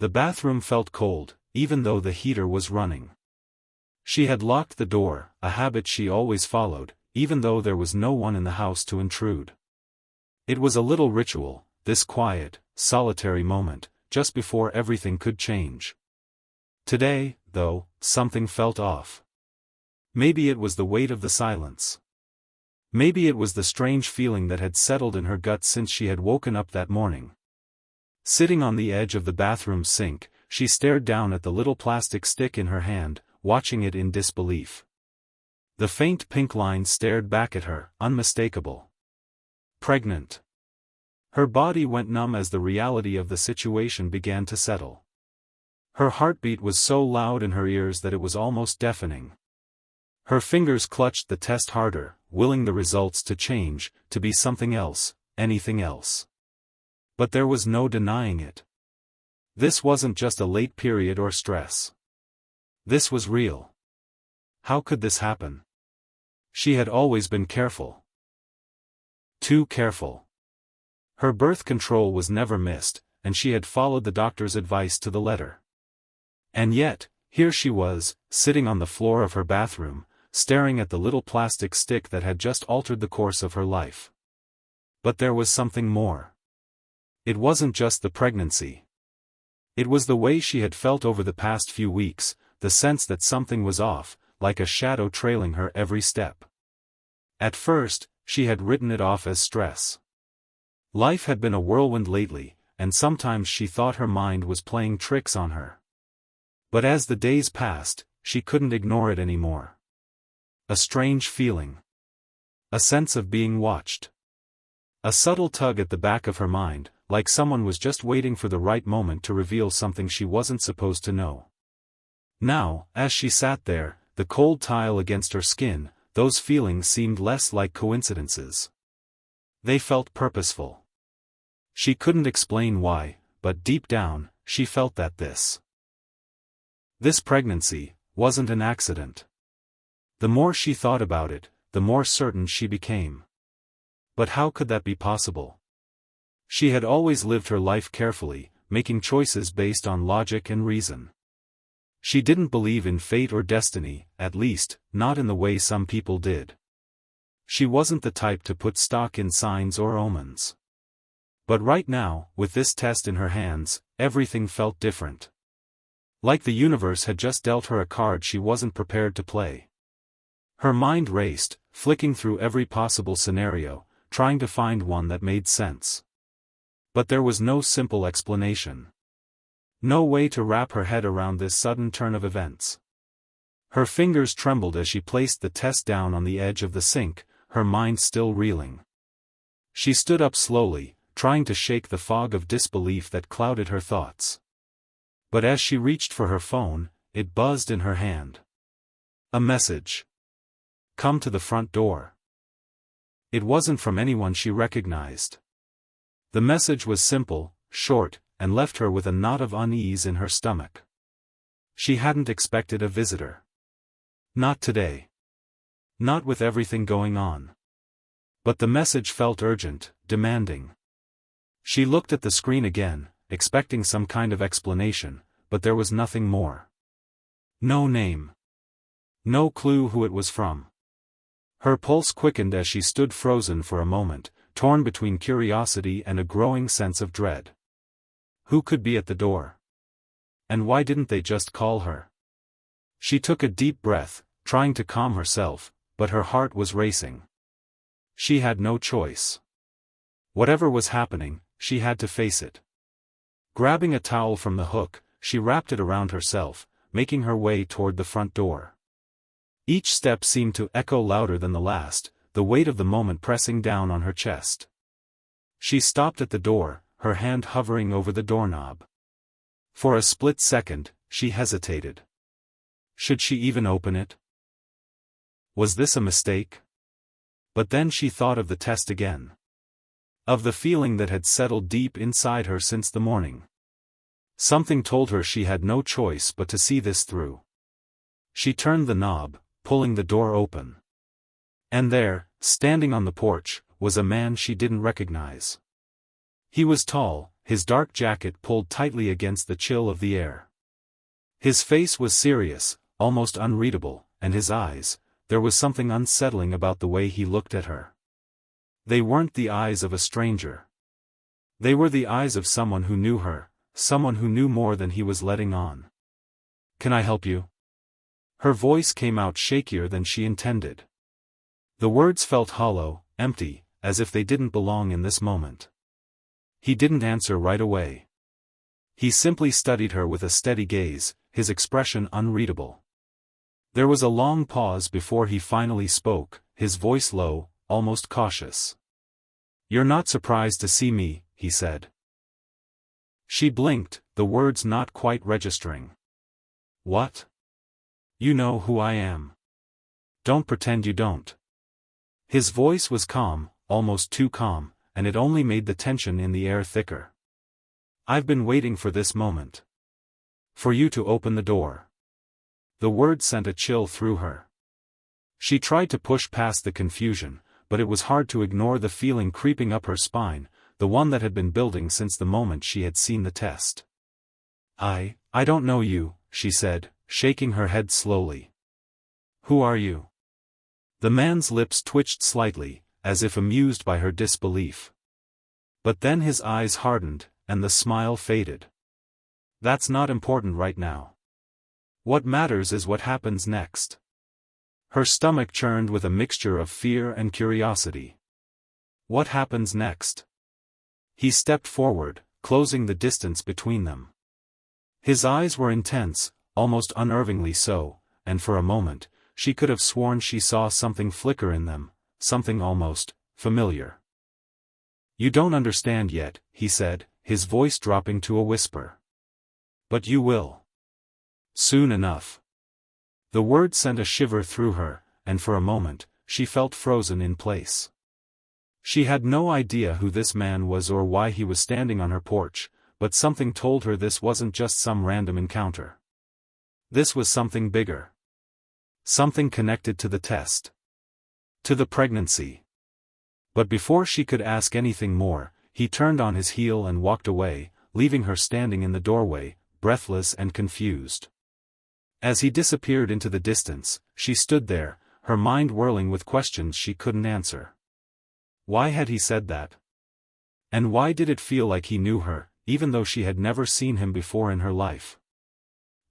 The bathroom felt cold, even though the heater was running. She had locked the door, a habit she always followed, even though there was no one in the house to intrude. It was a little ritual, this quiet, solitary moment, just before everything could change. Today, though, something felt off. Maybe it was the weight of the silence. Maybe it was the strange feeling that had settled in her gut since she had woken up that morning. Sitting on the edge of the bathroom sink, she stared down at the little plastic stick in her hand, watching it in disbelief. The faint pink line stared back at her, unmistakable. Pregnant. Her body went numb as the reality of the situation began to settle. Her heartbeat was so loud in her ears that it was almost deafening. Her fingers clutched the test harder, willing the results to change, to be something else, anything else. But there was no denying it. This wasn't just a late period or stress. This was real. How could this happen? She had always been careful. Too careful. Her birth control was never missed, and she had followed the doctor's advice to the letter. And yet, here she was, sitting on the floor of her bathroom, staring at the little plastic stick that had just altered the course of her life. But there was something more. It wasn't just the pregnancy. It was the way she had felt over the past few weeks, the sense that something was off, like a shadow trailing her every step. At first, she had written it off as stress. Life had been a whirlwind lately, and sometimes she thought her mind was playing tricks on her. But as the days passed, she couldn't ignore it anymore. A strange feeling. A sense of being watched. A subtle tug at the back of her mind, like someone was just waiting for the right moment to reveal something she wasn't supposed to know. Now, as she sat there, the cold tile against her skin, those feelings seemed less like coincidences. They felt purposeful. She couldn't explain why, but deep down, she felt that this pregnancy wasn't an accident. The more she thought about it, the more certain she became. But how could that be possible? She had always lived her life carefully, making choices based on logic and reason. She didn't believe in fate or destiny, at least, not in the way some people did. She wasn't the type to put stock in signs or omens. But right now, with this test in her hands, everything felt different. Like the universe had just dealt her a card she wasn't prepared to play. Her mind raced, flicking through every possible scenario, trying to find one that made sense. But there was no simple explanation. No way to wrap her head around this sudden turn of events. Her fingers trembled as she placed the test down on the edge of the sink, her mind still reeling. She stood up slowly, trying to shake the fog of disbelief that clouded her thoughts. But as she reached for her phone, it buzzed in her hand. A message. Come to the front door. It wasn't from anyone she recognized. The message was simple, short, and left her with a knot of unease in her stomach. She hadn't expected a visitor. Not today. Not with everything going on. But the message felt urgent, demanding. She looked at the screen again, expecting some kind of explanation, but there was nothing more. No name. No clue who it was from. Her pulse quickened as she stood frozen for a moment, torn between curiosity and a growing sense of dread. Who could be at the door? And why didn't they just call her? She took a deep breath, trying to calm herself, but her heart was racing. She had no choice. Whatever was happening, she had to face it. Grabbing a towel from the hook, she wrapped it around herself, making her way toward the front door. Each step seemed to echo louder than the last, the weight of the moment pressing down on her chest. She stopped at the door, her hand hovering over the doorknob. For a split second, she hesitated. Should she even open it? Was this a mistake? But then she thought of the test again. Of the feeling that had settled deep inside her since the morning. Something told her she had no choice but to see this through. She turned the knob, pulling the door open. And there, standing on the porch, was a man she didn't recognize. He was tall, his dark jacket pulled tightly against the chill of the air. His face was serious, almost unreadable, and his eyes, there was something unsettling about the way he looked at her. They weren't the eyes of a stranger. They were the eyes of someone who knew her, someone who knew more than he was letting on. "Can I help you?" Her voice came out shakier than she intended. The words felt hollow, empty, as if they didn't belong in this moment. He didn't answer right away. He simply studied her with a steady gaze, his expression unreadable. There was a long pause before he finally spoke, his voice low, almost cautious. "You're not surprised to see me," he said. She blinked, the words not quite registering. "What? You know who I am. Don't pretend you don't." His voice was calm, almost too calm, and it only made the tension in the air thicker. "I've been waiting for this moment. For you to open the door." The word sent a chill through her. She tried to push past the confusion, but it was hard to ignore the feeling creeping up her spine, the one that had been building since the moment she had seen the test. I don't know you," she said, shaking her head slowly. "Who are you?" The man's lips twitched slightly, as if amused by her disbelief. But then his eyes hardened, and the smile faded. "That's not important right now. What matters is what happens next." Her stomach churned with a mixture of fear and curiosity. "What happens next?" He stepped forward, closing the distance between them. His eyes were intense, almost unnervingly so, and for a moment, she could have sworn she saw something flicker in them, something almost familiar. "You don't understand yet," he said, his voice dropping to a whisper. "But you will. Soon enough." The word sent a shiver through her, and for a moment, she felt frozen in place. She had no idea who this man was or why he was standing on her porch, but something told her this wasn't just some random encounter. This was something bigger. Something connected to the test. To the pregnancy. But before she could ask anything more, he turned on his heel and walked away, leaving her standing in the doorway, breathless and confused. As he disappeared into the distance, she stood there, her mind whirling with questions she couldn't answer. Why had he said that? And why did it feel like he knew her, even though she had never seen him before in her life?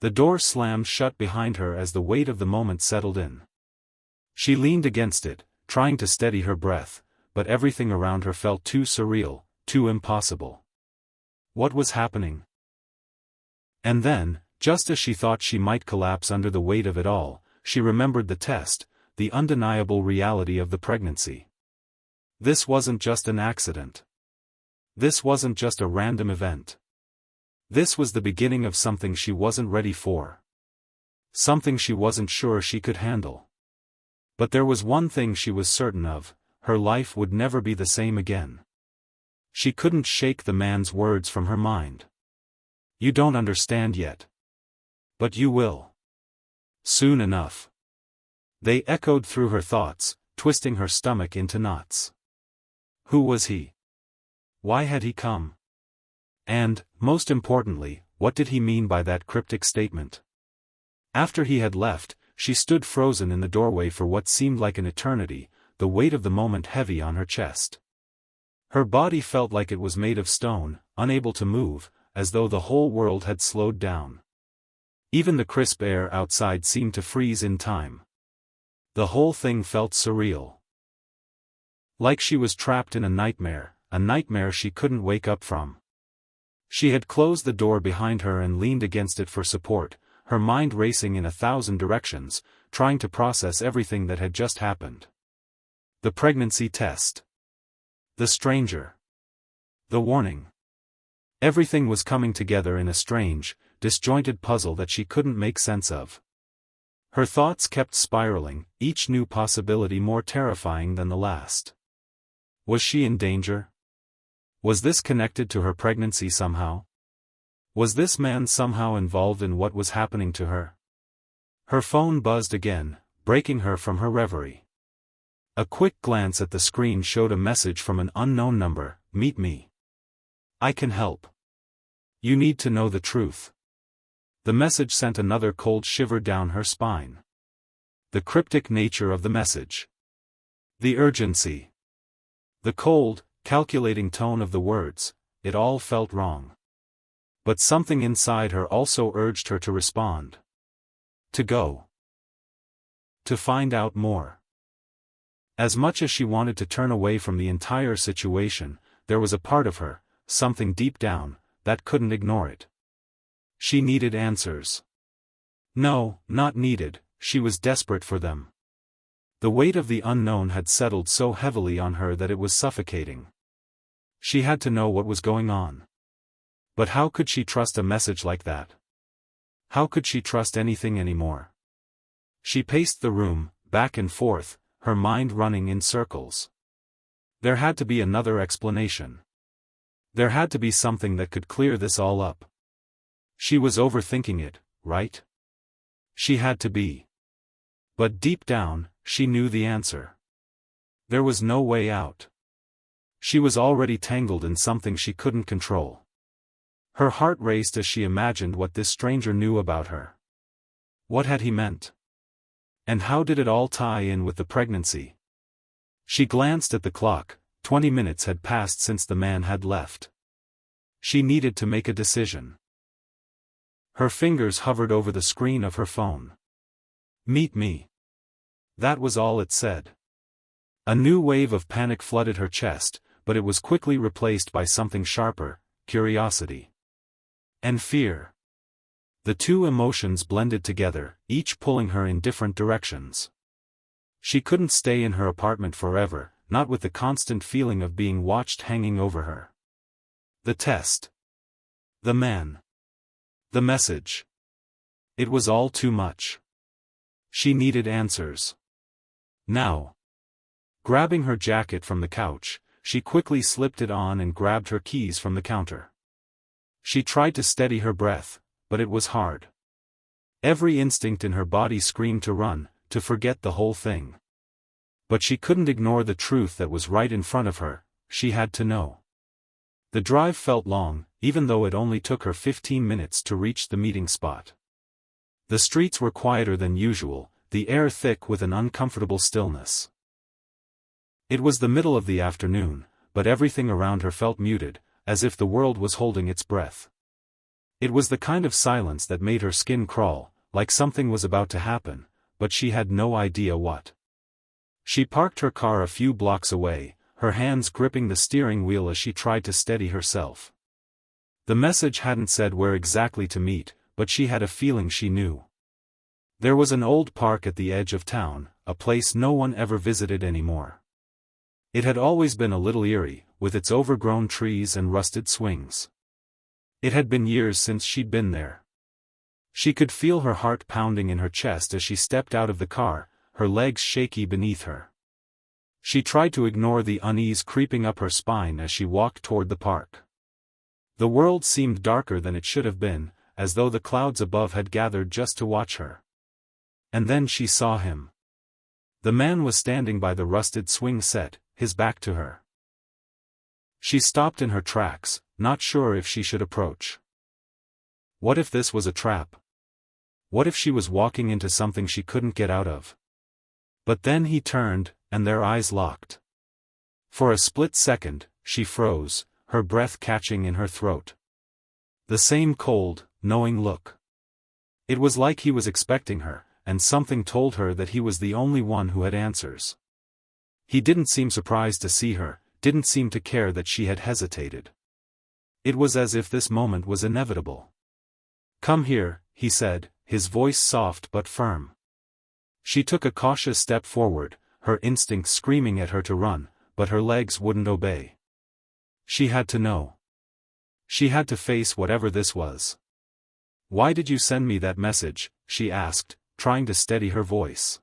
The door slammed shut behind her as the weight of the moment settled in. She leaned against it, trying to steady her breath, but everything around her felt too surreal, too impossible. What was happening? And then, just as she thought she might collapse under the weight of it all, she remembered the test, the undeniable reality of the pregnancy. This wasn't just an accident. This wasn't just a random event. This was the beginning of something she wasn't ready for. Something she wasn't sure she could handle. But there was one thing she was certain of, her life would never be the same again. She couldn't shake the man's words from her mind. You don't understand yet. But you will. Soon enough. They echoed through her thoughts, twisting her stomach into knots. Who was he? Why had he come? And, most importantly, what did he mean by that cryptic statement? After he had left, she stood frozen in the doorway for what seemed like an eternity, the weight of the moment heavy on her chest. Her body felt like it was made of stone, unable to move, as though the whole world had slowed down. Even the crisp air outside seemed to freeze in time. The whole thing felt surreal. Like she was trapped in a nightmare she couldn't wake up from. She had closed the door behind her and leaned against it for support, her mind racing in 1,000 directions, trying to process everything that had just happened. The pregnancy test. The stranger. The warning. Everything was coming together in a strange, disjointed puzzle that she couldn't make sense of. Her thoughts kept spiraling, each new possibility more terrifying than the last. Was she in danger? Was this connected to her pregnancy somehow? Was this man somehow involved in what was happening to her? Her phone buzzed again, breaking her from her reverie. A quick glance at the screen showed a message from an unknown number, "Meet me." I can help. You need to know the truth. The message sent another cold shiver down her spine. The cryptic nature of the message. The urgency. The cold, calculating tone of the words, it all felt wrong. But something inside her also urged her to respond. To go. To find out more. As much as she wanted to turn away from the entire situation, there was a part of her, something deep down, that couldn't ignore it. She needed answers. No, not needed, she was desperate for them. The weight of the unknown had settled so heavily on her that it was suffocating. She had to know what was going on. But how could she trust a message like that? How could she trust anything anymore? She paced the room, back and forth, her mind running in circles. There had to be another explanation. There had to be something that could clear this all up. She was overthinking it, right? She had to be. But deep down, she knew the answer. There was no way out. She was already tangled in something she couldn't control. Her heart raced as she imagined what this stranger knew about her. What had he meant? And how did it all tie in with the pregnancy? She glanced at the clock. 20 minutes had passed since the man had left. She needed to make a decision. Her fingers hovered over the screen of her phone. Meet me. That was all it said. A new wave of panic flooded her chest, but it was quickly replaced by something sharper, curiosity. And fear. The two emotions blended together, each pulling her in different directions. She couldn't stay in her apartment forever, not with the constant feeling of being watched hanging over her. The test. The man. The message. It was all too much. She needed answers. Now. Grabbing her jacket from the couch, she quickly slipped it on and grabbed her keys from the counter. She tried to steady her breath, but it was hard. Every instinct in her body screamed to run, to forget the whole thing. But she couldn't ignore the truth that was right in front of her. She had to know. The drive felt long, even though it only took her 15 minutes to reach the meeting spot. The streets were quieter than usual, the air thick with an uncomfortable stillness. It was the middle of the afternoon, but everything around her felt muted, as if the world was holding its breath. It was the kind of silence that made her skin crawl, like something was about to happen, but she had no idea what. She parked her car a few blocks away, her hands gripping the steering wheel as she tried to steady herself. The message hadn't said where exactly to meet, but she had a feeling she knew. There was an old park at the edge of town, a place no one ever visited anymore. It had always been a little eerie, with its overgrown trees and rusted swings. It had been years since she'd been there. She could feel her heart pounding in her chest as she stepped out of the car, her legs shaky beneath her. She tried to ignore the unease creeping up her spine as she walked toward the park. The world seemed darker than it should have been, as though the clouds above had gathered just to watch her. And then she saw him. The man was standing by the rusted swing set, his back to her. She stopped in her tracks, not sure if she should approach. What if this was a trap? What if she was walking into something she couldn't get out of? But then he turned, and their eyes locked. For a split second, she froze, her breath catching in her throat. The same cold, knowing look. It was like he was expecting her, and something told her that he was the only one who had answers. He didn't seem surprised to see her, didn't seem to care that she had hesitated. It was as if this moment was inevitable. "Come here," he said, his voice soft but firm. She took a cautious step forward, her instincts screaming at her to run, but her legs wouldn't obey. She had to know. She had to face whatever this was. "Why did you send me that message?" she asked, trying to steady her voice.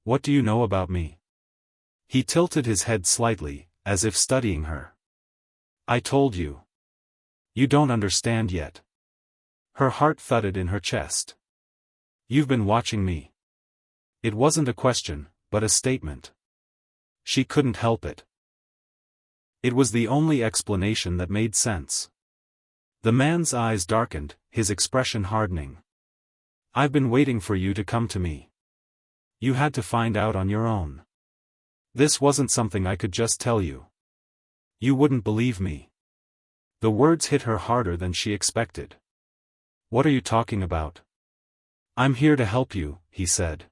"What do you know about me?" He tilted his head slightly, as if studying her. "I told you. You don't understand yet." Her heart thudded in her chest. "You've been watching me." It wasn't a question, but a statement. She couldn't help it. It was the only explanation that made sense. The man's eyes darkened, his expression hardening. I've been waiting for you to come to me. You had to find out on your own. This wasn't something I could just tell you. You wouldn't believe me. The words hit her harder than she expected. What are you talking about? I'm here to help you, he said.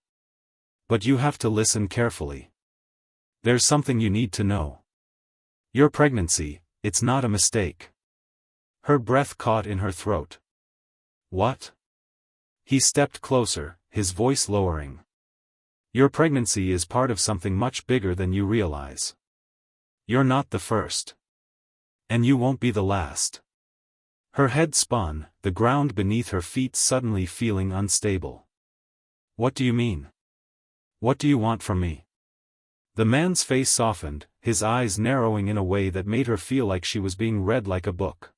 But you have to listen carefully. There's something you need to know. Your pregnancy, it's not a mistake. Her breath caught in her throat. What? He stepped closer, his voice lowering. Your pregnancy is part of something much bigger than you realize. You're not the first. And you won't be the last. Her head spun, the ground beneath her feet suddenly feeling unstable. What do you mean? What do you want from me? The man's face softened, his eyes narrowing in a way that made her feel like she was being read like a book.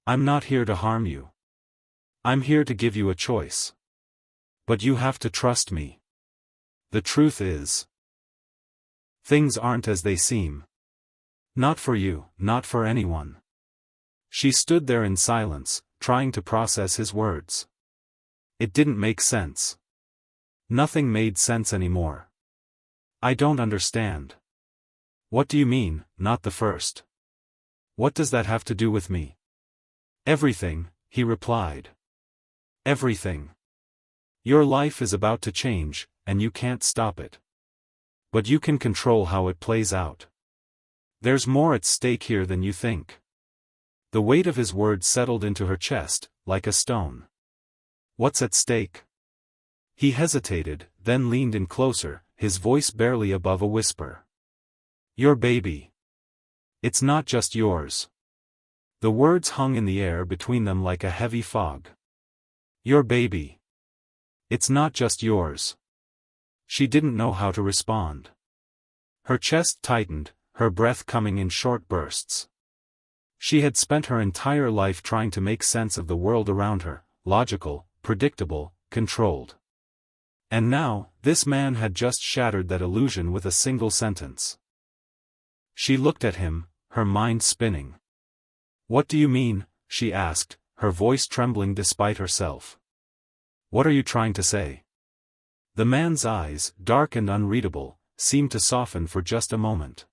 I'm not here to harm you. I'm here to give you a choice. But you have to trust me. The truth is, things aren't as they seem. Not for you, not for anyone. She stood there in silence, trying to process his words. It didn't make sense. Nothing made sense anymore. I don't understand. What do you mean, not the first? What does that have to do with me? Everything, he replied. Everything. Your life is about to change, and you can't stop it. But you can control how it plays out. There's more at stake here than you think. The weight of his words settled into her chest, like a stone. What's at stake? He hesitated, then leaned in closer, his voice barely above a whisper. Your baby. It's not just yours. The words hung in the air between them like a heavy fog. Your baby. It's not just yours. She didn't know how to respond. Her chest tightened, her breath coming in short bursts. She had spent her entire life trying to make sense of the world around her, logical, predictable, controlled. And now, this man had just shattered that illusion with a single sentence. She looked at him, her mind spinning. What do you mean? She asked, her voice trembling despite herself. What are you trying to say? The man's eyes, dark and unreadable, seemed to soften for just a moment.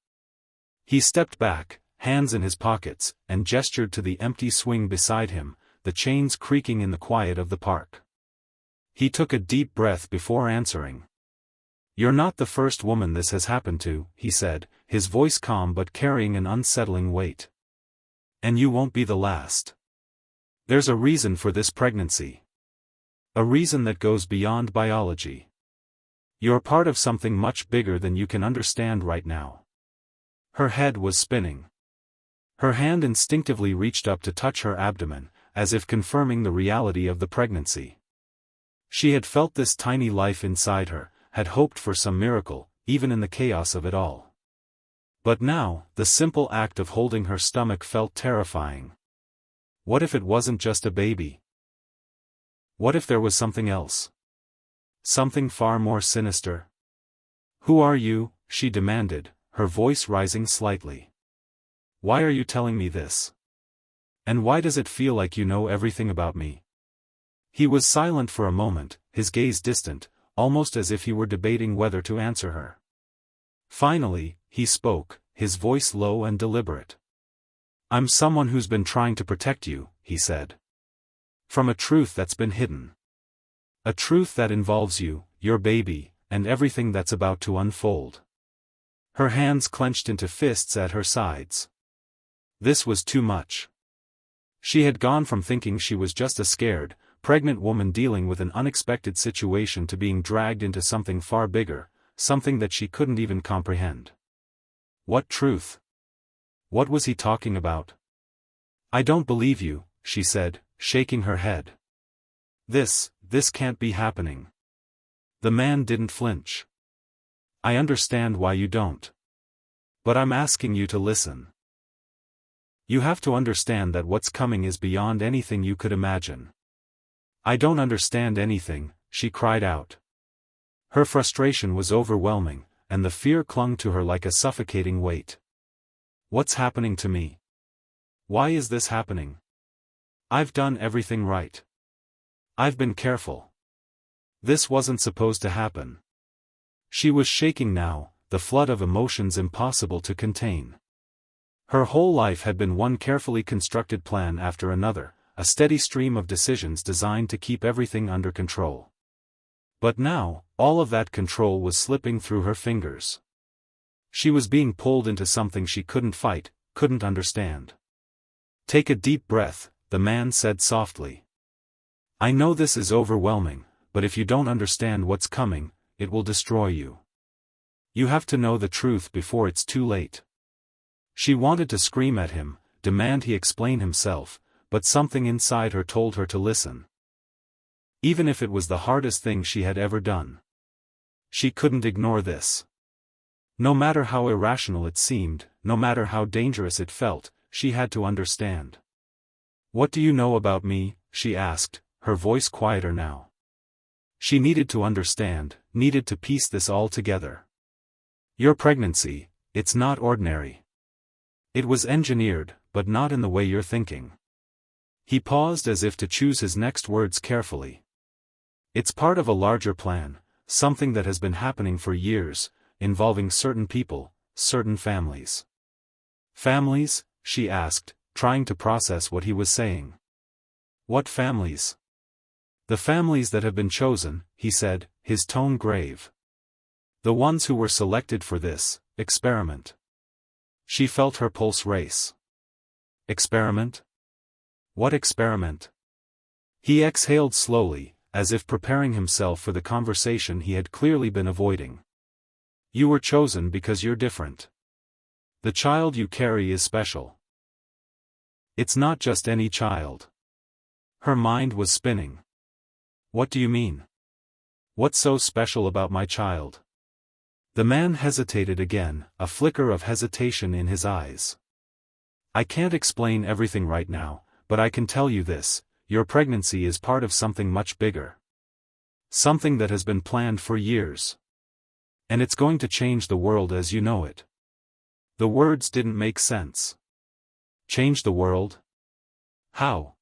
He stepped back, hands in his pockets, and gestured to the empty swing beside him, the chains creaking in the quiet of the park. He took a deep breath before answering. You're not the first woman this has happened to, he said, his voice calm but carrying an unsettling weight. And you won't be the last. There's a reason for this pregnancy. A reason that goes beyond biology. You're part of something much bigger than you can understand right now. Her head was spinning. Her hand instinctively reached up to touch her abdomen, as if confirming the reality of the pregnancy. She had felt this tiny life inside her, had hoped for some miracle, even in the chaos of it all. But now, the simple act of holding her stomach felt terrifying. What if it wasn't just a baby? What if there was something else? Something far more sinister? Who are you? She demanded, her voice rising slightly. Why are you telling me this? And why does it feel like you know everything about me? He was silent for a moment, his gaze distant, almost as if he were debating whether to answer her. Finally, he spoke, his voice low and deliberate. I'm someone who's been trying to protect you, he said. From a truth that's been hidden. A truth that involves you, your baby, and everything that's about to unfold. Her hands clenched into fists at her sides. This was too much. She had gone from thinking she was just a scared, pregnant woman dealing with an unexpected situation to being dragged into something far bigger, something that she couldn't even comprehend. What truth? What was he talking about? I don't believe you, she said, shaking her head. This can't be happening. The man didn't flinch. I understand why you don't. But I'm asking you to listen. You have to understand that what's coming is beyond anything you could imagine. I don't understand anything, she cried out. Her frustration was overwhelming, and the fear clung to her like a suffocating weight. What's happening to me? Why is this happening? I've done everything right. I've been careful. This wasn't supposed to happen. She was shaking now, the flood of emotions impossible to contain. Her whole life had been one carefully constructed plan after another, a steady stream of decisions designed to keep everything under control. But now, all of that control was slipping through her fingers. She was being pulled into something she couldn't fight, couldn't understand. Take a deep breath, the man said softly. I know this is overwhelming, but if you don't understand what's coming, it will destroy you. You have to know the truth before it's too late. She wanted to scream at him, demand he explain himself, but something inside her told her to listen. Even if it was the hardest thing she had ever done. She couldn't ignore this. No matter how irrational it seemed, no matter how dangerous it felt, she had to understand. What do you know about me? She asked, her voice quieter now. She needed to understand, needed to piece this all together. Your pregnancy, it's not ordinary. It was engineered, but not in the way you're thinking. He paused as if to choose his next words carefully. It's part of a larger plan, something that has been happening for years, involving certain people, certain families. Families? She asked, trying to process what he was saying. What families? The families that have been chosen, he said, his tone grave. The ones who were selected for this experiment. She felt her pulse race. Experiment? What experiment? He exhaled slowly, as if preparing himself for the conversation he had clearly been avoiding. You were chosen because you're different. The child you carry is special. It's not just any child. Her mind was spinning. What do you mean? What's so special about my child? The man hesitated again, a flicker of hesitation in his eyes. I can't explain everything right now, but I can tell you this, your pregnancy is part of something much bigger. Something that has been planned for years. And it's going to change the world as you know it. The words didn't make sense. Change the world? How?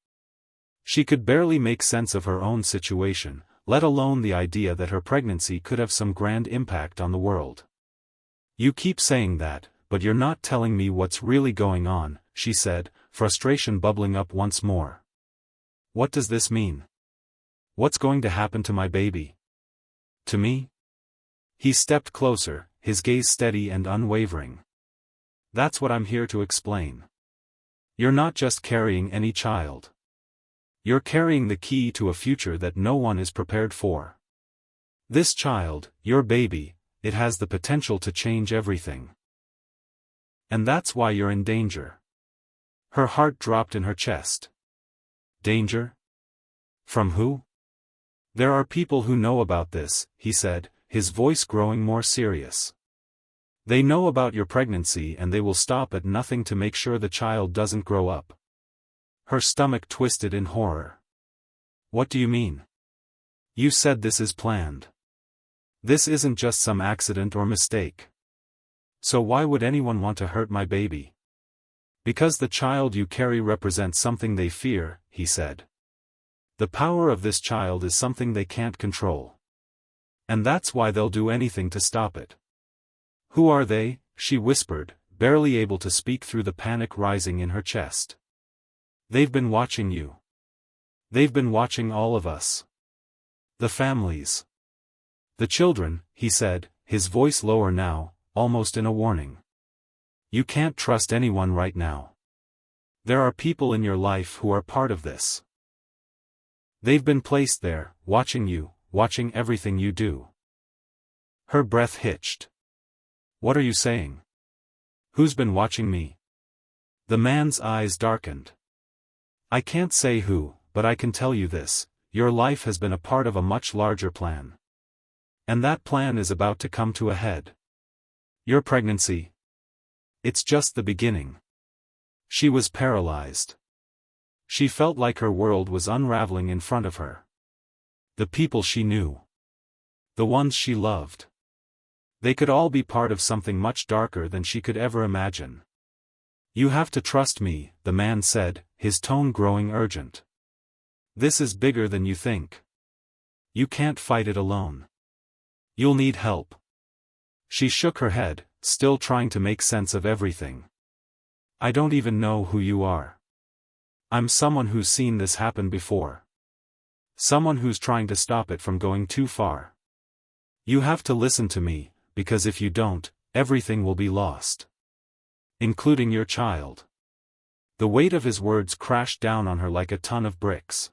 She could barely make sense of her own situation, let alone the idea that her pregnancy could have some grand impact on the world. You keep saying that, but you're not telling me what's really going on, she said, frustration bubbling up once more. What does this mean? What's going to happen to my baby? To me? He stepped closer, his gaze steady and unwavering. That's what I'm here to explain. You're not just carrying any child. You're carrying the key to a future that no one is prepared for. This child, your baby, it has the potential to change everything. And that's why you're in danger. Her heart dropped in her chest. Danger? From who? There are people who know about this, he said, his voice growing more serious. They know about your pregnancy and they will stop at nothing to make sure the child doesn't grow up. Her stomach twisted in horror. What do you mean? You said this is planned. This isn't just some accident or mistake. So why would anyone want to hurt my baby? Because the child you carry represents something they fear, he said. The power of this child is something they can't control. And that's why they'll do anything to stop it. Who are they? She whispered, barely able to speak through the panic rising in her chest. They've been watching you. They've been watching all of us. The families. The children, he said, his voice lower now, almost in a warning. You can't trust anyone right now. There are people in your life who are part of this. They've been placed there, watching you, watching everything you do. Her breath hitched. What are you saying? Who's been watching me? The man's eyes darkened. I can't say who, but I can tell you this, your life has been a part of a much larger plan. And that plan is about to come to a head. Your pregnancy? It's just the beginning. She was paralyzed. She felt like her world was unraveling in front of her. The people she knew. The ones she loved. They could all be part of something much darker than she could ever imagine. You have to trust me, the man said, his tone growing urgent. This is bigger than you think. You can't fight it alone. You'll need help. She shook her head, still trying to make sense of everything. I don't even know who you are. I'm someone who's seen this happen before. Someone who's trying to stop it from going too far. You have to listen to me, because if you don't, everything will be lost. Including your child. The weight of his words crashed down on her like a ton of bricks.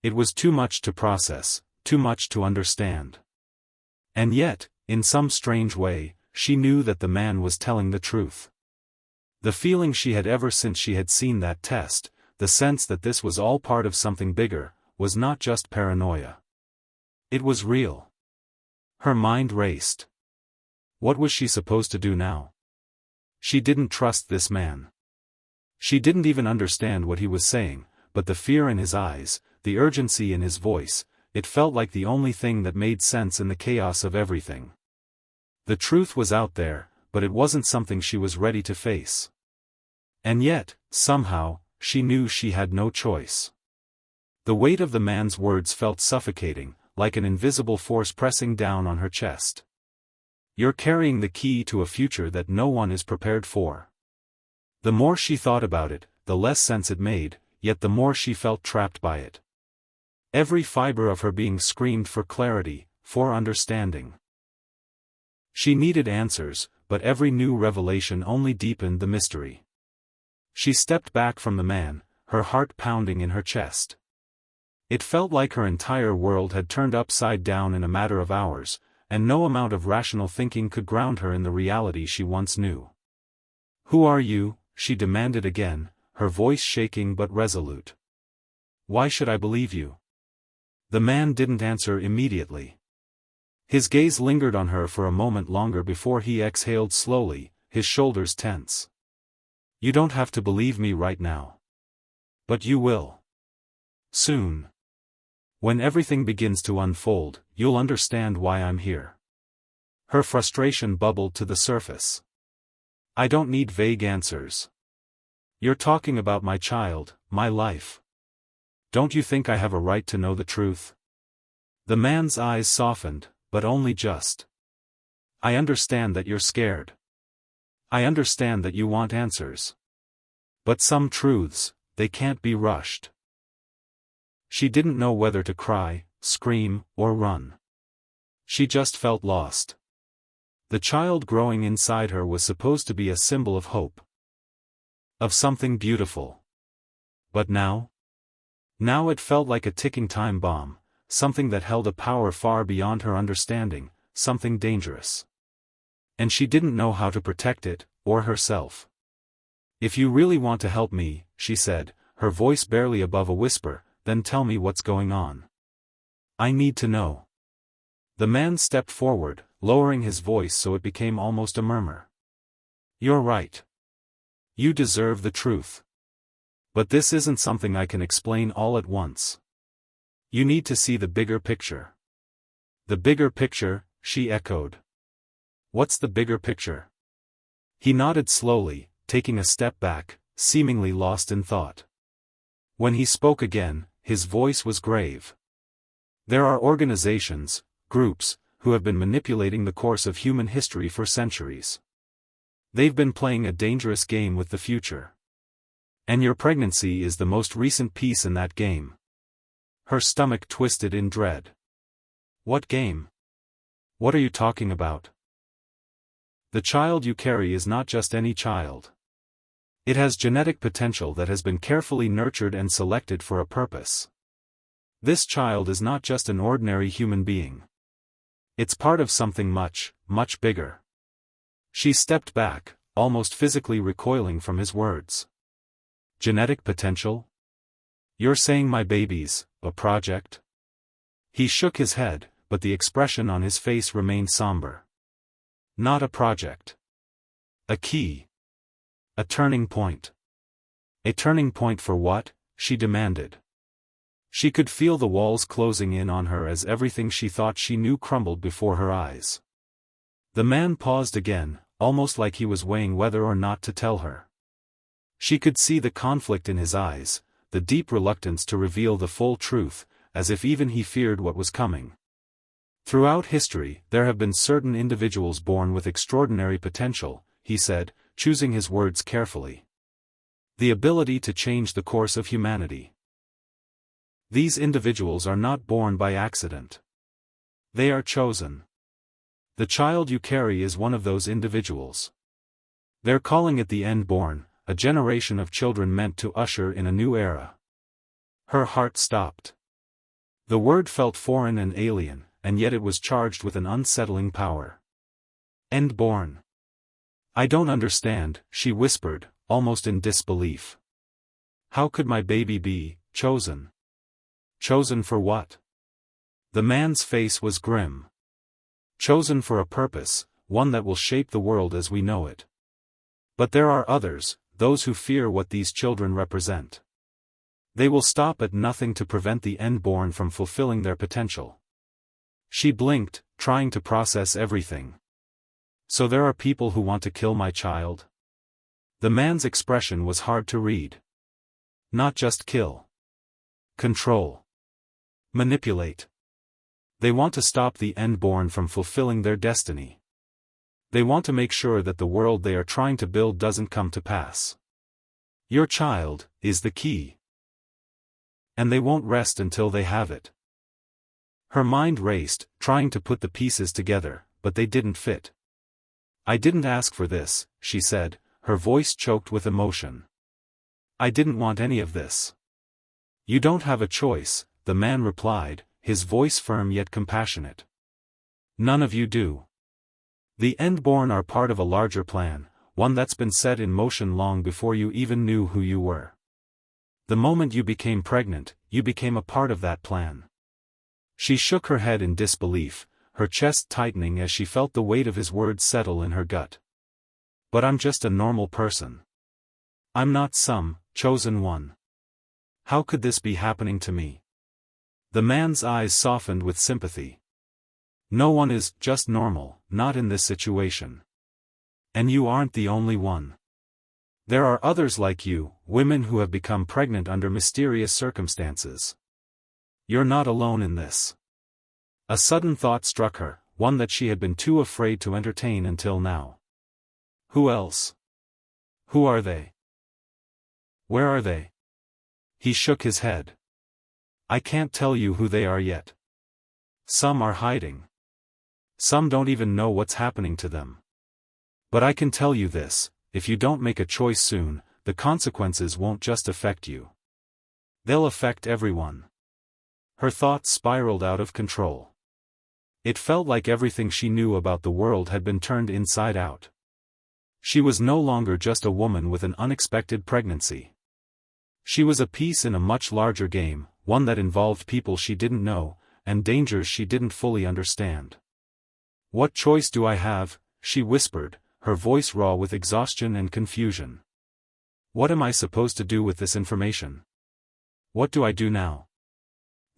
It was too much to process, too much to understand. And yet, in some strange way, she knew that the man was telling the truth. The feeling she had ever since she had seen that test, the sense that this was all part of something bigger, was not just paranoia. It was real. Her mind raced. What was she supposed to do now? She didn't trust this man. She didn't even understand what he was saying, but the fear in his eyes, the urgency in his voice, it felt like the only thing that made sense in the chaos of everything. The truth was out there, but it wasn't something she was ready to face. And yet, somehow, she knew she had no choice. The weight of the man's words felt suffocating, like an invisible force pressing down on her chest. You're carrying the key to a future that no one is prepared for. The more she thought about it, the less sense it made, yet the more she felt trapped by it. Every fiber of her being screamed for clarity, for understanding. She needed answers, but every new revelation only deepened the mystery. She stepped back from the man, her heart pounding in her chest. It felt like her entire world had turned upside down in a matter of hours, and no amount of rational thinking could ground her in the reality she once knew. Who are you? She demanded again, her voice shaking but resolute. Why should I believe you? The man didn't answer immediately. His gaze lingered on her for a moment longer before he exhaled slowly, his shoulders tense. You don't have to believe me right now. But you will. Soon. When everything begins to unfold, you'll understand why I'm here. Her frustration bubbled to the surface. I don't need vague answers. You're talking about my child, my life. Don't you think I have a right to know the truth? The man's eyes softened, but only just. I understand that you're scared. I understand that you want answers. But some truths, they can't be rushed. She didn't know whether to cry, scream, or run. She just felt lost. The child growing inside her was supposed to be a symbol of hope. Of something beautiful. But now? Now it felt like a ticking time bomb, something that held a power far beyond her understanding, something dangerous. And she didn't know how to protect it, or herself. If you really want to help me, she said, her voice barely above a whisper, then tell me what's going on. I need to know. The man stepped forward, lowering his voice so it became almost a murmur. You're right. You deserve the truth. But this isn't something I can explain all at once. You need to see the bigger picture. The bigger picture, she echoed. What's the bigger picture? He nodded slowly, taking a step back, seemingly lost in thought. When he spoke again, his voice was grave. There are organizations, groups, who have been manipulating the course of human history for centuries. They've been playing a dangerous game with the future. And your pregnancy is the most recent piece in that game. Her stomach twisted in dread. What game? What are you talking about? The child you carry is not just any child. It has genetic potential that has been carefully nurtured and selected for a purpose. This child is not just an ordinary human being. It's part of something much, much bigger. She stepped back, almost physically recoiling from his words. Genetic potential? You're saying my baby's a project? He shook his head, but the expression on his face remained somber. Not a project. A key. A turning point. A turning point for what? She demanded. She could feel the walls closing in on her as everything she thought she knew crumbled before her eyes. The man paused again, almost like he was weighing whether or not to tell her. She could see the conflict in his eyes, the deep reluctance to reveal the full truth, as if even he feared what was coming. Throughout history, there have been certain individuals born with extraordinary potential, he said, choosing his words carefully. The ability to change the course of humanity. These individuals are not born by accident. They are chosen. The child you carry is one of those individuals. They're calling it the end-born, a generation of children meant to usher in a new era. Her heart stopped. The word felt foreign and alien, and yet it was charged with an unsettling power. End-born. I don't understand, she whispered, almost in disbelief. How could my baby be chosen? Chosen for what? The man's face was grim. Chosen for a purpose, one that will shape the world as we know it. But there are others, those who fear what these children represent. They will stop at nothing to prevent the end-born from fulfilling their potential. She blinked, trying to process everything. So there are people who want to kill my child? The man's expression was hard to read. Not just kill. Control. Manipulate. They want to stop the end-born from fulfilling their destiny. They want to make sure that the world they are trying to build doesn't come to pass. Your child is the key. And they won't rest until they have it. Her mind raced, trying to put the pieces together, but they didn't fit. I didn't ask for this, she said, her voice choked with emotion. I didn't want any of this. You don't have a choice, the man replied, his voice firm yet compassionate. None of you do. The end-born are part of a larger plan, one that's been set in motion long before you even knew who you were. The moment you became pregnant, you became a part of that plan. She shook her head in disbelief, her chest tightening as she felt the weight of his words settle in her gut. But I'm just a normal person. I'm not some chosen one. How could this be happening to me? The man's eyes softened with sympathy. No one is just normal, not in this situation. And you aren't the only one. There are others like you, women who have become pregnant under mysterious circumstances. You're not alone in this. A sudden thought struck her, one that she had been too afraid to entertain until now. Who else? Who are they? Where are they? He shook his head. I can't tell you who they are yet. Some are hiding. Some don't even know what's happening to them. But I can tell you this, if you don't make a choice soon, the consequences won't just affect you. They'll affect everyone. Her thoughts spiraled out of control. It felt like everything she knew about the world had been turned inside out. She was no longer just a woman with an unexpected pregnancy. She was a piece in a much larger game, one that involved people she didn't know, and dangers she didn't fully understand. What choice do I have? She whispered, her voice raw with exhaustion and confusion. What am I supposed to do with this information? What do I do now?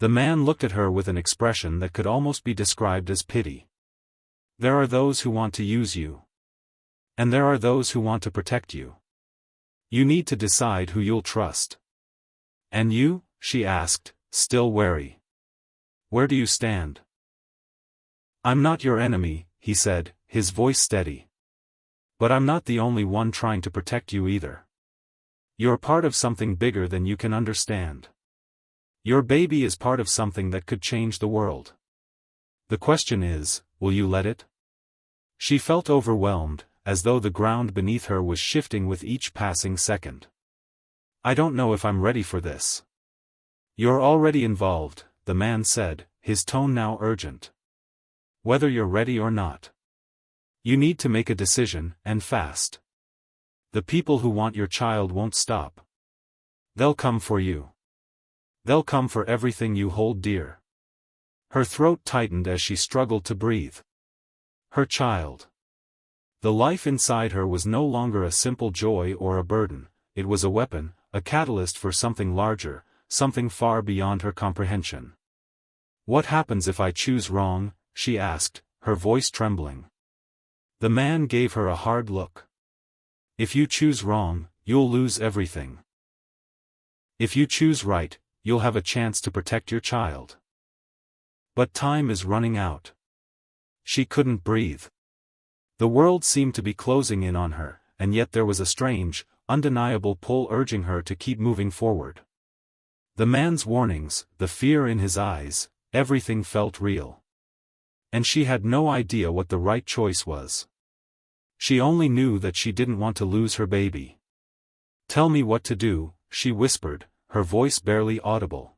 The man looked at her with an expression that could almost be described as pity. There are those who want to use you. And there are those who want to protect you. You need to decide who you'll trust. And you? She asked, still wary. Where do you stand? I'm not your enemy, he said, his voice steady. But I'm not the only one trying to protect you either. You're part of something bigger than you can understand. Your baby is part of something that could change the world. The question is, will you let it? She felt overwhelmed, as though the ground beneath her was shifting with each passing second. I don't know if I'm ready for this. You're already involved, the man said, his tone now urgent. Whether you're ready or not. You need to make a decision, and fast. The people who want your child won't stop. They'll come for you. They'll come for everything you hold dear. Her throat tightened as she struggled to breathe. Her child. The life inside her was no longer a simple joy or a burden, it was a weapon, a catalyst for something larger, something far beyond her comprehension. What happens if I choose wrong? She asked, her voice trembling. The man gave her a hard look. If you choose wrong, you'll lose everything. If you choose right, you'll have a chance to protect your child. But time is running out. She couldn't breathe. The world seemed to be closing in on her, and yet there was a strange, undeniable pull urging her to keep moving forward. The man's warnings, the fear in his eyes, everything felt real. And she had no idea what the right choice was. She only knew that she didn't want to lose her baby. "Tell me what to do," she whispered, her voice barely audible.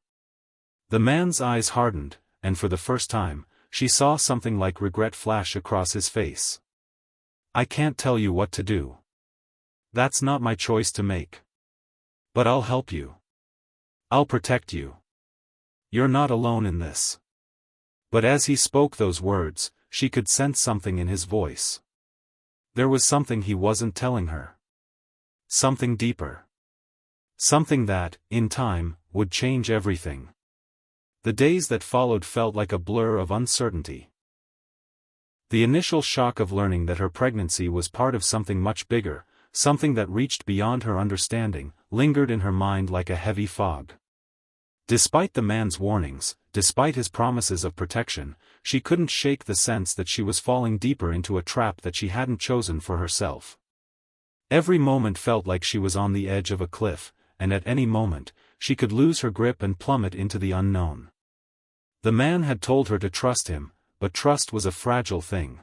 The man's eyes hardened, and for the first time, she saw something like regret flash across his face. "I can't tell you what to do. That's not my choice to make. But I'll help you. I'll protect you. You're not alone in this." But as he spoke those words, she could sense something in his voice. There was something he wasn't telling her. Something deeper. Something that, in time, would change everything. The days that followed felt like a blur of uncertainty. The initial shock of learning that her pregnancy was part of something much bigger, something that reached beyond her understanding, lingered in her mind like a heavy fog. Despite the man's warnings, despite his promises of protection, she couldn't shake the sense that she was falling deeper into a trap that she hadn't chosen for herself. Every moment felt like she was on the edge of a cliff, and at any moment, she could lose her grip and plummet into the unknown. The man had told her to trust him, but trust was a fragile thing.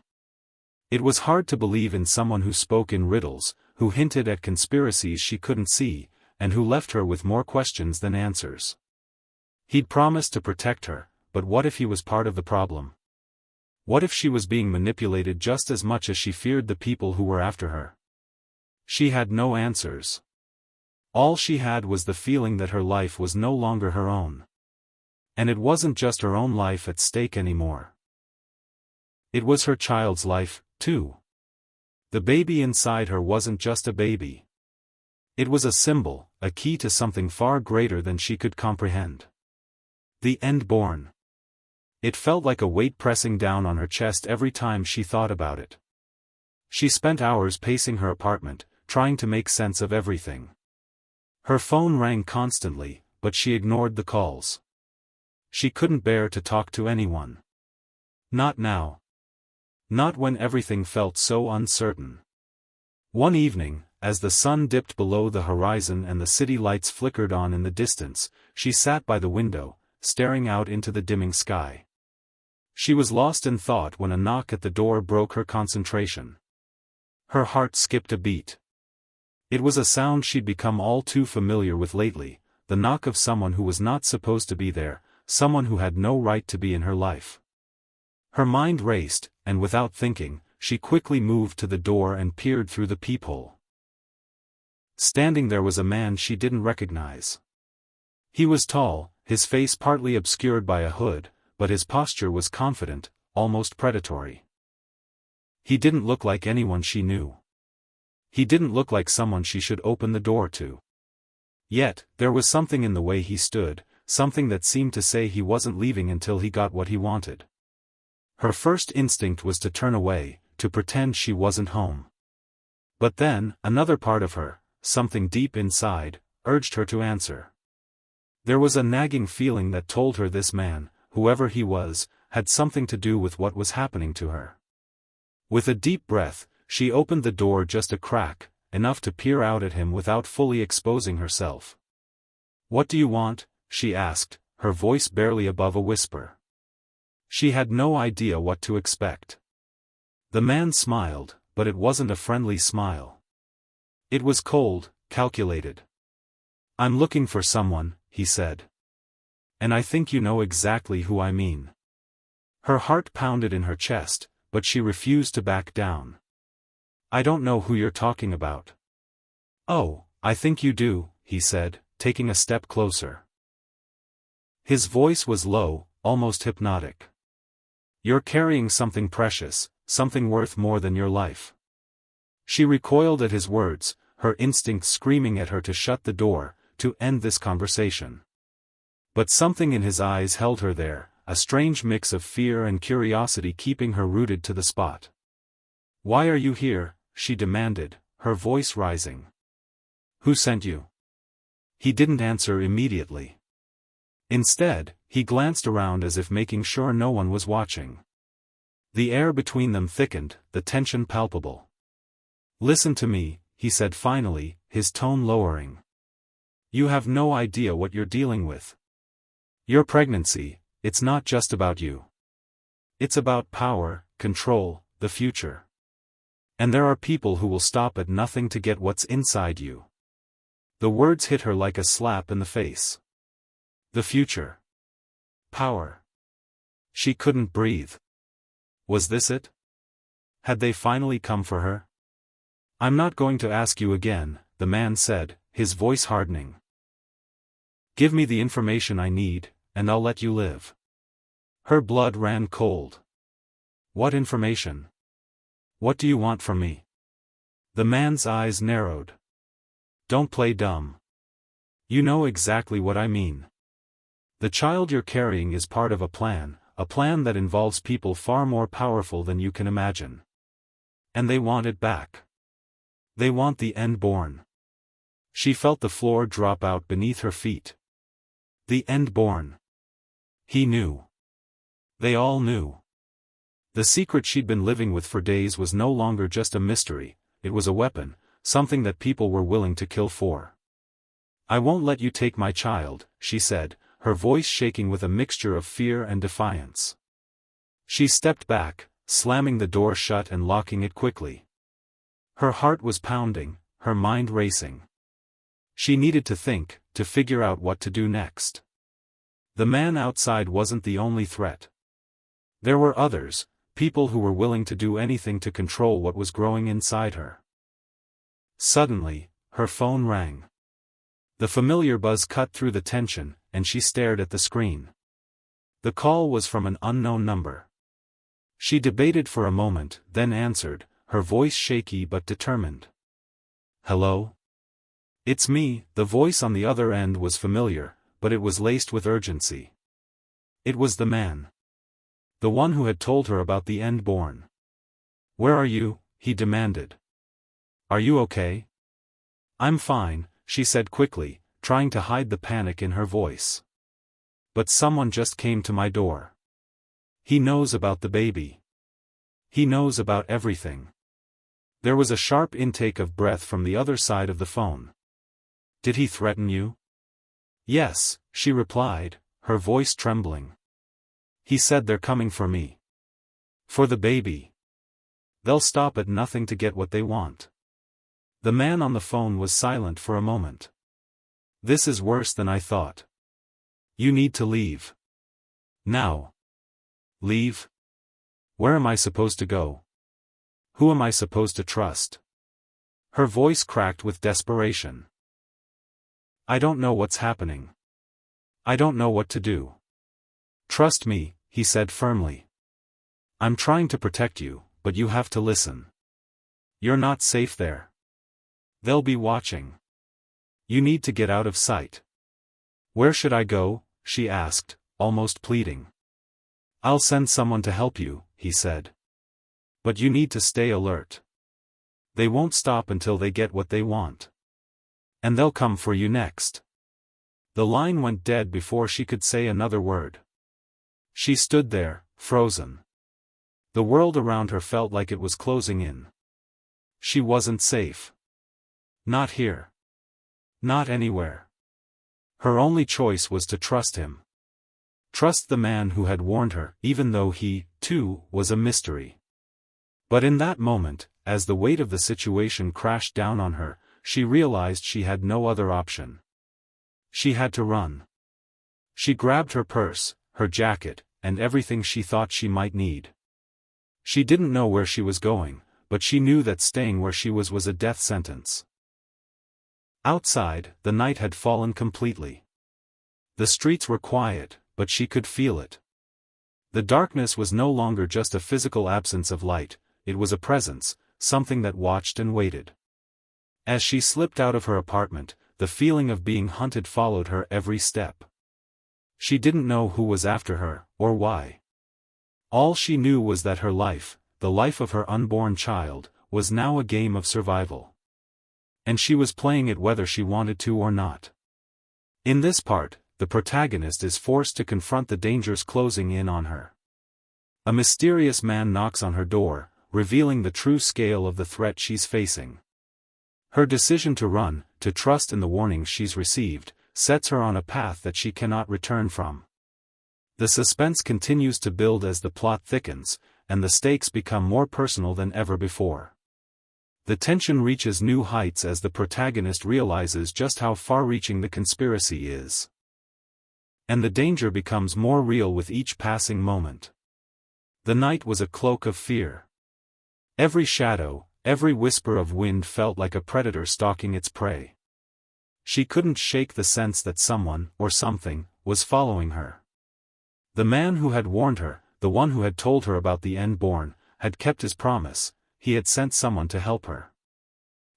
It was hard to believe in someone who spoke in riddles, who hinted at conspiracies she couldn't see, and who left her with more questions than answers. He'd promised to protect her, but what if he was part of the problem? What if she was being manipulated just as much as she feared the people who were after her? She had no answers. All she had was the feeling that her life was no longer her own. And it wasn't just her own life at stake anymore. It was her child's life, too. The baby inside her wasn't just a baby. It was a symbol, a key to something far greater than she could comprehend. The end-born. It felt like a weight pressing down on her chest every time she thought about it. She spent hours pacing her apartment, trying to make sense of everything. Her phone rang constantly, but she ignored the calls. She couldn't bear to talk to anyone. Not now. Not when everything felt so uncertain. One evening, as the sun dipped below the horizon and the city lights flickered on in the distance, she sat by the window, staring out into the dimming sky. She was lost in thought when a knock at the door broke her concentration. Her heart skipped a beat. It was a sound she'd become all too familiar with lately, the knock of someone who was not supposed to be there, someone who had no right to be in her life. Her mind raced, and without thinking, she quickly moved to the door and peered through the peephole. Standing there was a man she didn't recognize. He was tall, his face partly obscured by a hood, but his posture was confident, almost predatory. He didn't look like anyone she knew. He didn't look like someone she should open the door to. Yet, there was something in the way he stood, something that seemed to say he wasn't leaving until he got what he wanted. Her first instinct was to turn away, to pretend she wasn't home. But then, another part of her, something deep inside, urged her to answer. There was a nagging feeling that told her this man, whoever he was, had something to do with what was happening to her. With a deep breath, she opened the door just a crack, enough to peer out at him without fully exposing herself. "What do you want?" she asked, her voice barely above a whisper. She had no idea what to expect. The man smiled, but it wasn't a friendly smile. It was cold, calculated. "I'm looking for someone," he said. "And I think you know exactly who I mean." Her heart pounded in her chest, but she refused to back down. "I don't know who you're talking about." "Oh, I think you do," he said, taking a step closer. His voice was low, almost hypnotic. "You're carrying something precious, something worth more than your life." She recoiled at his words, her instinct screaming at her to shut the door, to end this conversation. But something in his eyes held her there, a strange mix of fear and curiosity keeping her rooted to the spot. Why are you here? She demanded, her voice rising. Who sent you? He didn't answer immediately. Instead, he glanced around as if making sure no one was watching. The air between them thickened, the tension palpable. Listen to me, he said finally, his tone lowering. You have no idea what you're dealing with. Your pregnancy, it's not just about you. It's about power, control, the future. And there are people who will stop at nothing to get what's inside you. The words hit her like a slap in the face. The future. Power. She couldn't breathe. Was this it? Had they finally come for her? I'm not going to ask you again, the man said, his voice hardening. Give me the information I need, and I'll let you live. Her blood ran cold. What information? What do you want from me? The man's eyes narrowed. Don't play dumb. You know exactly what I mean. The child you're carrying is part of a plan that involves people far more powerful than you can imagine. And they want it back. They want the end-born. She felt the floor drop out beneath her feet. The end-born. He knew. They all knew. The secret she'd been living with for days was no longer just a mystery, it was a weapon, something that people were willing to kill for. I won't let you take my child, she said, her voice shaking with a mixture of fear and defiance. She stepped back, slamming the door shut and locking it quickly. Her heart was pounding, her mind racing. She needed to think, to figure out what to do next. The man outside wasn't the only threat. There were others, people who were willing to do anything to control what was growing inside her. Suddenly, her phone rang. The familiar buzz cut through the tension, and she stared at the screen. The call was from an unknown number. She debated for a moment, then answered, her voice shaky but determined. Hello? It's me. The voice on the other end was familiar, but it was laced with urgency. It was the man. The one who had told her about the end-born. Where are you? He demanded. Are you okay? I'm fine, she said quickly, trying to hide the panic in her voice. But someone just came to my door. He knows about the baby. He knows about everything. There was a sharp intake of breath from the other side of the phone. Did he threaten you? Yes, she replied, her voice trembling. He said they're coming for me. For the baby. They'll stop at nothing to get what they want. The man on the phone was silent for a moment. This is worse than I thought. You need to leave. Now. Leave? Where am I supposed to go? Who am I supposed to trust? Her voice cracked with desperation. I don't know what's happening. I don't know what to do. Trust me, he said firmly. I'm trying to protect you, but you have to listen. You're not safe there. They'll be watching. You need to get out of sight. Where should I go? She asked, almost pleading. I'll send someone to help you, he said. But you need to stay alert. They won't stop until they get what they want. And they'll come for you next. The line went dead before she could say another word. She stood there, frozen. The world around her felt like it was closing in. She wasn't safe. Not here. Not anywhere. Her only choice was to trust him. Trust the man who had warned her, even though he, too, was a mystery. But in that moment, as the weight of the situation crashed down on her, she realized she had no other option. She had to run. She grabbed her purse, her jacket, and everything she thought she might need. She didn't know where she was going, but she knew that staying where she was a death sentence. Outside, the night had fallen completely. The streets were quiet, but she could feel it. The darkness was no longer just a physical absence of light, it was a presence, something that watched and waited. As she slipped out of her apartment, the feeling of being hunted followed her every step. She didn't know who was after her, or why. All she knew was that her life, the life of her unborn child, was now a game of survival. And she was playing it whether she wanted to or not. In this part, the protagonist is forced to confront the dangers closing in on her. A mysterious man knocks on her door, revealing the true scale of the threat she's facing. Her decision to run, to trust in the warnings she's received, sets her on a path that she cannot return from. The suspense continues to build as the plot thickens, and the stakes become more personal than ever before. The tension reaches new heights as the protagonist realizes just how far-reaching the conspiracy is. And the danger becomes more real with each passing moment. The night was a cloak of fear. Every shadow, every whisper of wind felt like a predator stalking its prey. She couldn't shake the sense that someone, or something, was following her. The man who had warned her, the one who had told her about the end-born, had kept his promise. He had sent someone to help her.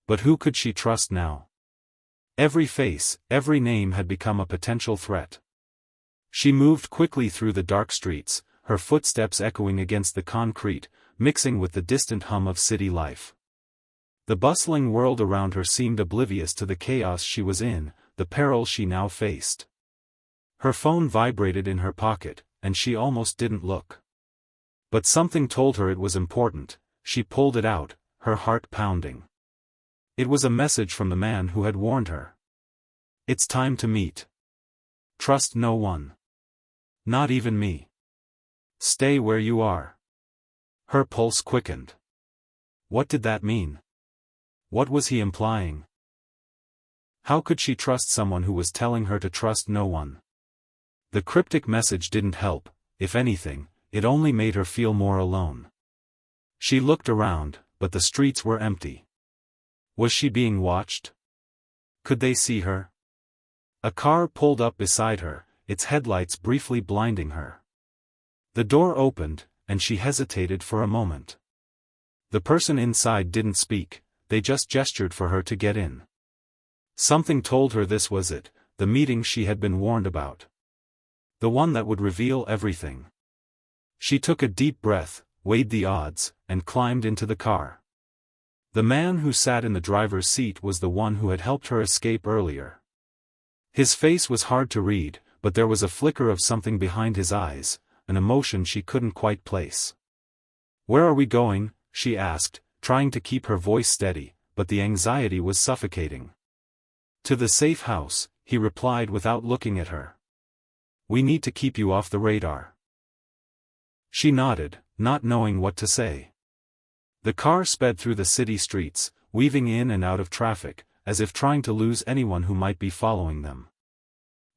But who could she trust now? Every face, every name had become a potential threat. She moved quickly through the dark streets, her footsteps echoing against the concrete, mixing with the distant hum of city life. The bustling world around her seemed oblivious to the chaos she was in, the peril she now faced. Her phone vibrated in her pocket, and she almost didn't look. But something told her it was important. She pulled it out, her heart pounding. It was a message from the man who had warned her. It's time to meet. Trust no one. Not even me. Stay where you are. Her pulse quickened. What did that mean? What was he implying? How could she trust someone who was telling her to trust no one? The cryptic message didn't help. If anything, it only made her feel more alone. She looked around, but the streets were empty. Was she being watched? Could they see her? A car pulled up beside her, its headlights briefly blinding her. The door opened, and she hesitated for a moment. The person inside didn't speak, they just gestured for her to get in. Something told her this was it, the meeting she had been warned about. The one that would reveal everything. She took a deep breath, weighed the odds, and climbed into the car. The man who sat in the driver's seat was the one who had helped her escape earlier. His face was hard to read, but there was a flicker of something behind his eyes, an emotion she couldn't quite place. "Where are we going?" she asked, trying to keep her voice steady, but the anxiety was suffocating. "To the safe house," he replied without looking at her. "We need to keep you off the radar." She nodded, not knowing what to say. The car sped through the city streets, weaving in and out of traffic, as if trying to lose anyone who might be following them.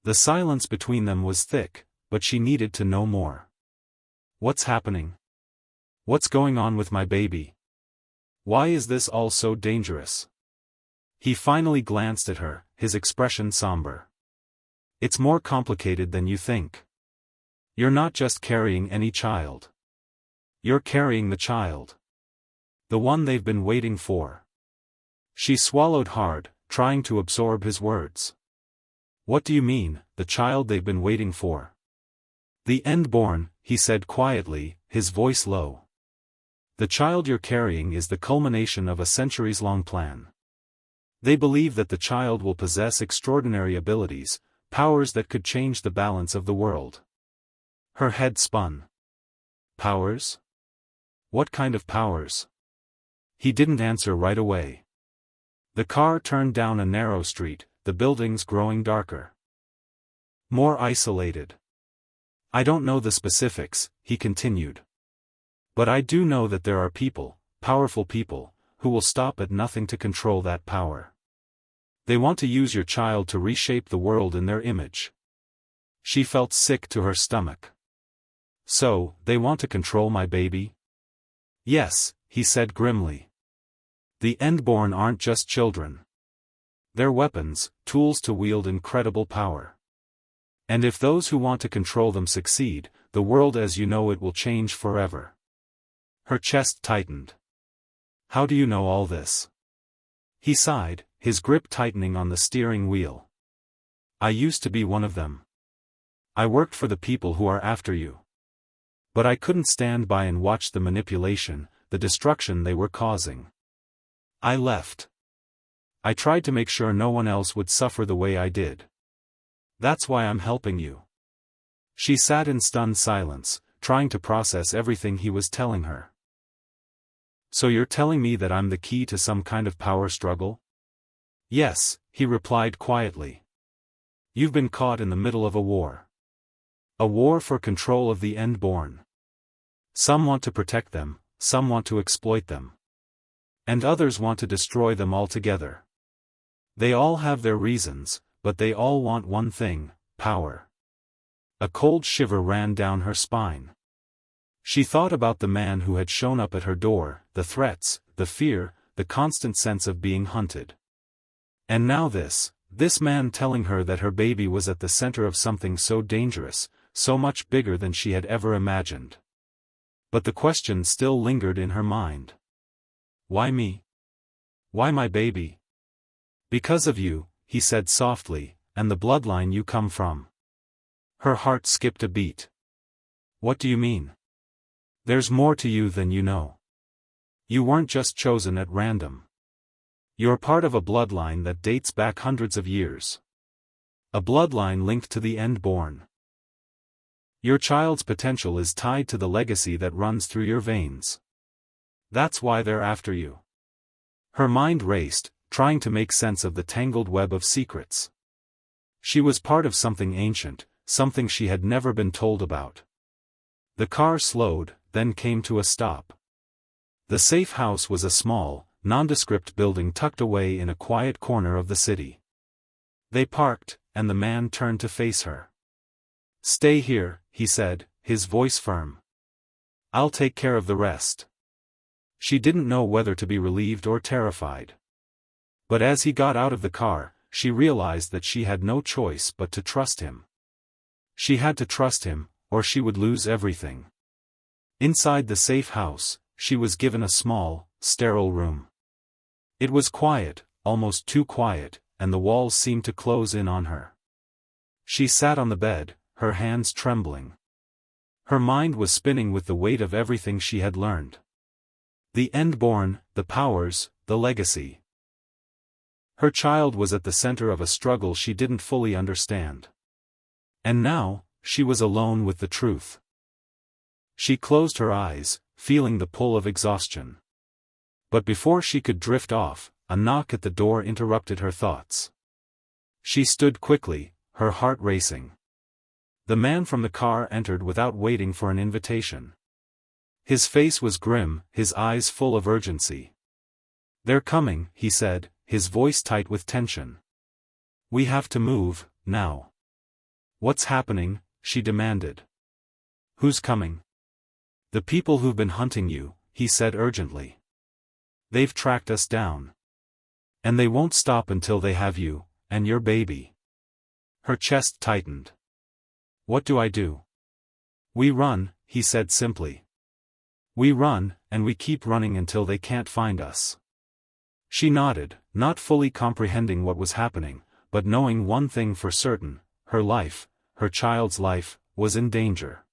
The silence between them was thick, but she needed to know more. What's happening? What's going on with my baby? Why is this all so dangerous? He finally glanced at her, his expression somber. It's more complicated than you think. You're not just carrying any child. You're carrying the child. The one they've been waiting for. She swallowed hard, trying to absorb his words. What do you mean, the child they've been waiting for? The end-born, he said quietly, his voice low. The child you're carrying is the culmination of a centuries-long plan. They believe that the child will possess extraordinary abilities, powers that could change the balance of the world. Her head spun. Powers? What kind of powers? He didn't answer right away. The car turned down a narrow street, the buildings growing darker. More isolated. I don't know the specifics, he continued. But I do know that there are people, powerful people, who will stop at nothing to control that power. They want to use your child to reshape the world in their image. She felt sick to her stomach. So, they want to control my baby? Yes, he said grimly. The end-born aren't just children. They're weapons, tools to wield incredible power. And if those who want to control them succeed, the world as you know it will change forever. Her chest tightened. How do you know all this? He sighed, his grip tightening on the steering wheel. I used to be one of them. I worked for the people who are after you. But I couldn't stand by and watch the manipulation, the destruction they were causing. I left. I tried to make sure no one else would suffer the way I did. That's why I'm helping you." She sat in stunned silence, trying to process everything he was telling her. "So you're telling me that I'm the key to some kind of power struggle?" "Yes," he replied quietly. "You've been caught in the middle of a war. A war for control of the Unborn. Some want to protect them, some want to exploit them. And others want to destroy them altogether. They all have their reasons, but they all want one thing: power." A cold shiver ran down her spine. She thought about the man who had shown up at her door, the threats, the fear, the constant sense of being hunted. And now this man telling her that her baby was at the center of something so dangerous, so much bigger than she had ever imagined. But the question still lingered in her mind. "Why me? Why my baby?" "Because of you," he said softly, "and the bloodline you come from." Her heart skipped a beat. "What do you mean?" "There's more to you than you know. You weren't just chosen at random. You're part of a bloodline that dates back hundreds of years. A bloodline linked to the Unborn. Your child's potential is tied to the legacy that runs through your veins. That's why they're after you." Her mind raced, trying to make sense of the tangled web of secrets. She was part of something ancient, something she had never been told about. The car slowed, then came to a stop. The safe house was a small, nondescript building tucked away in a quiet corner of the city. They parked, and the man turned to face her. "Stay here," he said, his voice firm. "I'll take care of the rest." She didn't know whether to be relieved or terrified. But as he got out of the car, she realized that she had no choice but to trust him. She had to trust him, or she would lose everything. Inside the safe house, she was given a small, sterile room. It was quiet, almost too quiet, and the walls seemed to close in on her. She sat on the bed, her hands trembling. Her mind was spinning with the weight of everything she had learned. The Unborn, the powers, the legacy. Her child was at the center of a struggle she didn't fully understand. And now, she was alone with the truth. She closed her eyes, feeling the pull of exhaustion. But before she could drift off, a knock at the door interrupted her thoughts. She stood quickly, her heart racing. The man from the car entered without waiting for an invitation. His face was grim, his eyes full of urgency. "They're coming," he said, his voice tight with tension. "We have to move, now." "What's happening?" she demanded. "Who's coming?" "The people who've been hunting you," he said urgently. "They've tracked us down. And they won't stop until they have you, and your baby." Her chest tightened. "What do I do?" "We run," he said simply. "We run, and we keep running until they can't find us." She nodded, not fully comprehending what was happening, but knowing one thing for certain: her life, her child's life, was in danger.